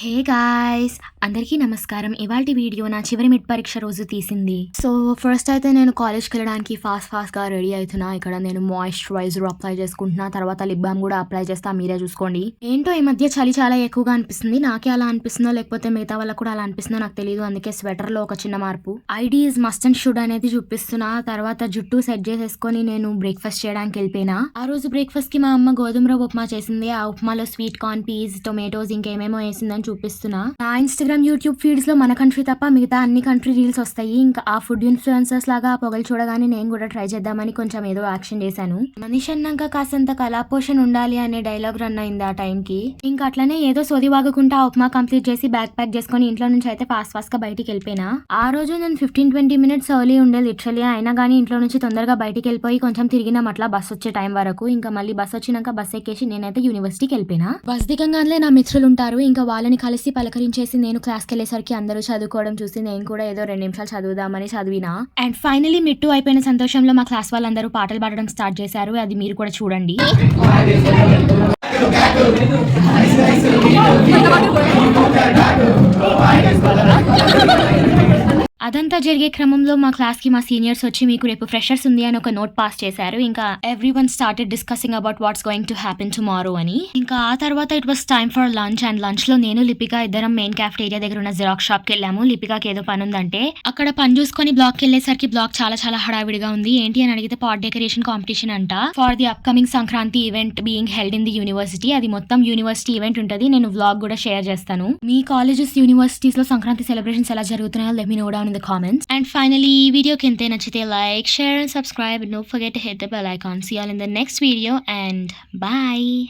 Hey guys, అందరికీ నమస్కారం. ఇవాల్టి వీడియో నా చివరి మిడ్ పరీక్ష రోజు తీసింది. సో ఫస్ట్ అయితే నేను కాలేజ్కి వెళ్ళడానికి ఫాస్ట్గా రెడీ అవుతున్నా. ఇక్కడ నేను మాయిశ్చరైజర్ అప్లై చేసుకుంటున్నా, తర్వాత లిప్ బామ్ కూడా అప్లై చేస్తా, మీరే చూసుకోండి. ఏంటో ఈ మధ్య చలి చాలా ఎక్కువగా అనిపిస్తుంది. నాకే అలా అనిపిస్తుందో లేకపోతే మిగతా వాళ్ళకి కూడా అలా అనిపిస్తుందో నాకు తెలియదు. అందుకే స్వెటర్ లో ఒక చిన్న మార్పు. ID is must and should అనేది చూపిస్తున్నా. తర్వాత జుట్టు సెట్ చేసేసుకొని నేను బ్రేక్ఫాస్ట్ చేయడానికి వెళ్ళిపోయినా. ఆ రోజు బ్రేక్ఫాస్ట్ కి మా అమ్మ గోధుమ రవ్వ ఉప్మా చేసింది. ఆ ఉప్మాలో స్వీట్ కార్న్, పీస్, టొమాటోస్ ఇంకేమేమో వేసిందని చూపిస్తున్నా. నా ఇన్స్టాగ్రామ్, యూట్యూబ్ ఫీడ్స్ లో మన కంట్రీ తప్ప మిగతా అన్ని కంట్రీ రీల్స్ వస్తాయి. ఇంకా ఆ ఫుడ్ ఇన్ఫ్లుయెన్సర్స్ లాగా పొగలు చూడగానే నేను కూడా ట్రై చేద్దామని కొంచెం ఏదో యాక్షన్ చేశాను. మనిషి అన్నాక కాసంత కళాపోషణ ఉండాలి అనే డైలాగ్ రన్ అయింది ఆ టైం కి. ఇంకా అట్లనే ఏదో సోది వాగుకుంటా ఆ ఉప్మా కంప్లీట్ చేసి బ్యాగ్ ప్యాక్ చేసుకుని ఇంట్లో నుంచి అయితే ఫాస్ట్ గా బయటికి వెళ్ళిపోయినా. ఆ రోజు నేను 15-20 మినిట్స్ ఎర్లీ ఉండే లిటరలీ. అయినా కానీ ఇంట్లో నుంచి తొందరగా బయటికి వెళ్ళిపోయి కొంచెం తిరిగినాం అట్లా బస్ వచ్చే టైం వరకు. ఇంకా మళ్ళీ బస్ వచ్చినాక బస్ ఎక్కేసి నేనైతే యూనివర్సిటీకి వెళ్ళిపోయినా. బస్ దిగంగానే నా మిత్రులు ఉంటారు. ఇంకా వాళ్ళని కలిసి పలకరించేసి నేను క్లాస్కి వెళ్ళేసరికి అందరూ చదువుకోవడం చూసి నేను కూడా ఏదో 2 నిమిషాలు చదువుదామని చదివినా. అండ్ ఫైనలీ మిడ్ 2 అయిపోయిన సంతోషంలో మా క్లాస్ వాళ్ళందరూ పాటలు పాడడం స్టార్ట్ చేశారు. అది మీరు కూడా చూడండి. అదంతా జరిగే క్రమంలో మా క్లాస్ కి మా సీనియర్స్ వచ్చి మీకు రేపు ఫ్రెషర్స్ ఉంది అని ఒక నోట్ పాస్ చేశారు. ఇంకా every one started discussing about what's going to happen tomorrow అని. ఇంకా ఆ తర్వాత it was time for lunch. And lunch లో నేను లిపిక ఇద్దరం మెయిన్ క్యాఫ్టేరియా దగ్గర ఉన్న జిరాక్స్ షాప్ కి వెళ్ళాము. లిపికాకి ఏదో పని ఉందంటే అక్కడ పని చూసుకొని బ్లాక్ కి వెళ్ళేసరికి బ్లాక్ చాలా హడావిడిగా ఉంది. ఏంటి అని అడిగితే పాట్ డెకరేషన్ కాంపిటీషన్ అంట for the upcoming Sankranti event being held in the university. అది మొత్తం యూనివర్సిటీ ఈవెంట్ ఉంటుంది. నేను వ్లాగ్ కూడా షేర్ చేస్తాను. మీ కాలేజెస్, యూనివర్సిటీస్ లో సంక్రాంతి సెలబ్రేషన్స్ ఎలా జరుగుతున్నాయో let me know down in the comments. And finally, ee video kinte nachite like, share and subscribe, and don't forget to hit the bell icon. See you all in the next video and bye.